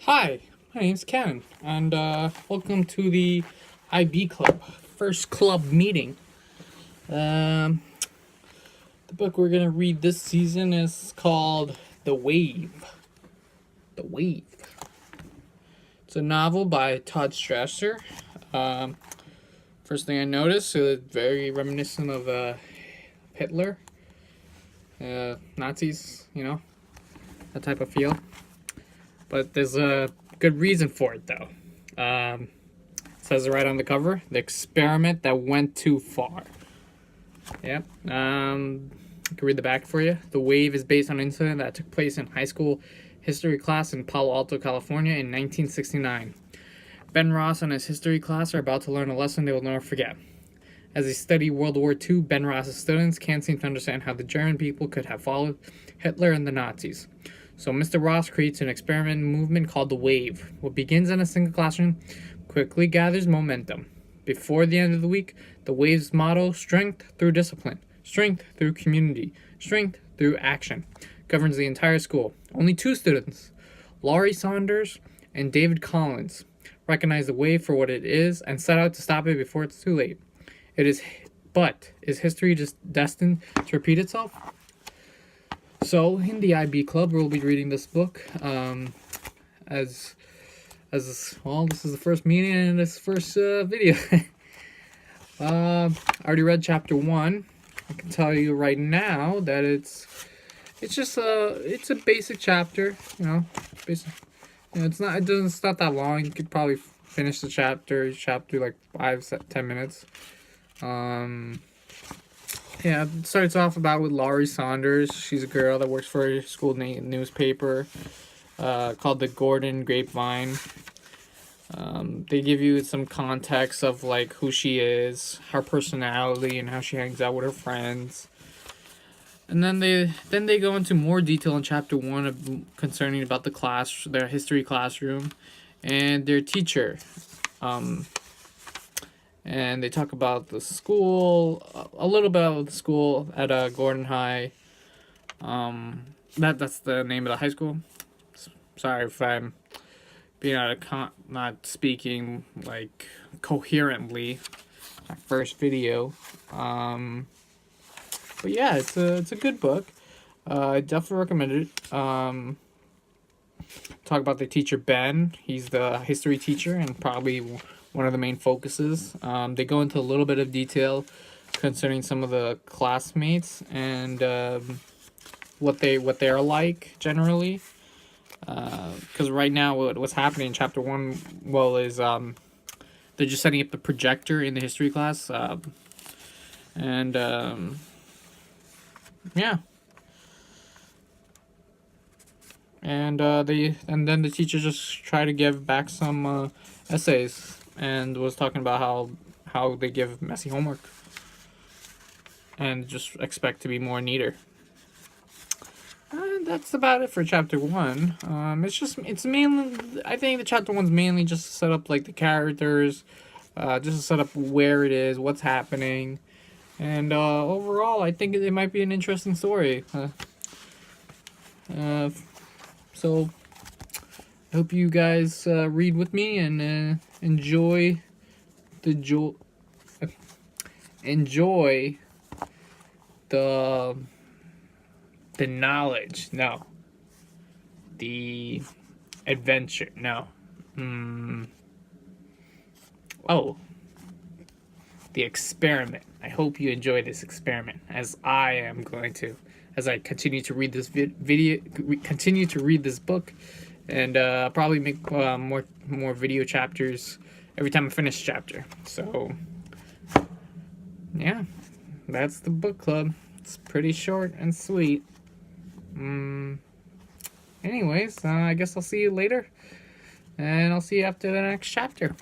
Hi, my name's Ken, and welcome to the IB Club, first club meeting. Um, the book we're gonna read this season is called The Wave. The Wave. It's a novel by Todd Strasser. Um, First thing I noticed, it's very reminiscent of Hitler, Nazis, that type of feel. But there's a good reason for it, though. It says it right on the cover: the experiment that went too far. Yep. I can read the back for you. The Wave is based on an incident that took place in high school history class in Palo Alto, California in 1969. Ben Ross and his history class are about to learn a lesson they will never forget. As they study World War II, Ben Ross's students can't seem to understand how the German people could have followed Hitler and the Nazis. So Mr. Ross creates an experiment movement called the Wave. What begins in a single classroom quickly gathers momentum. Before the end of the week, the Wave's motto, strength through discipline, strength through community, strength through action, governs the entire school. Only two students, Laurie Saunders and David Collins, recognize the Wave for what it is and set out to stop it before it's too late. But is history just destined to repeat itself? So, in the IB Club, we'll be reading this book. As well, this is the first meeting and this first video. I already read chapter 1. I can tell you right now that it's a basic chapter. Basic. It's not that long. You could probably finish the chapter like 5-10 minutes. Yeah, it starts off with Laurie Saunders. She's a girl that works for a school newspaper called the Gordon Grapevine. They give you some context of like who she is, her personality, and how she hangs out with her friends. And then they go into more detail in chapter 1 concerning about their history classroom, and their teacher. And they talk about the school, a little bit about the school at Gordon High. That's the name of the high school. Sorry if I'm not speaking like coherently. My first video. But yeah, it's a good book. I definitely recommend it. Talk about the teacher Ben. He's the history teacher and probably one of the main focuses. They go into a little bit of detail concerning some of the classmates and what they are like generally. Because right now what's happening in chapter 1 is they're just setting up the projector in the history class, and yeah. And then the teacher just tried to give back some essays and was talking about how they give messy homework and just expect to be more neater. And that's about it for chapter 1. It's mainly, I think the chapter 1's mainly just to set up like the characters, just to set up where it is, what's happening, and overall I think it might be an interesting story. So I hope you guys read with me and enjoy the knowledge. No. The adventure. No. Oh. The experiment. I hope you enjoy this experiment as I am going to, as I continue to read this continue to read this book, and probably make more video chapters every time I finish a chapter. So yeah, that's the book club. It's pretty short and sweet. Anyways, I guess I'll see you later, and I'll see you after the next chapter.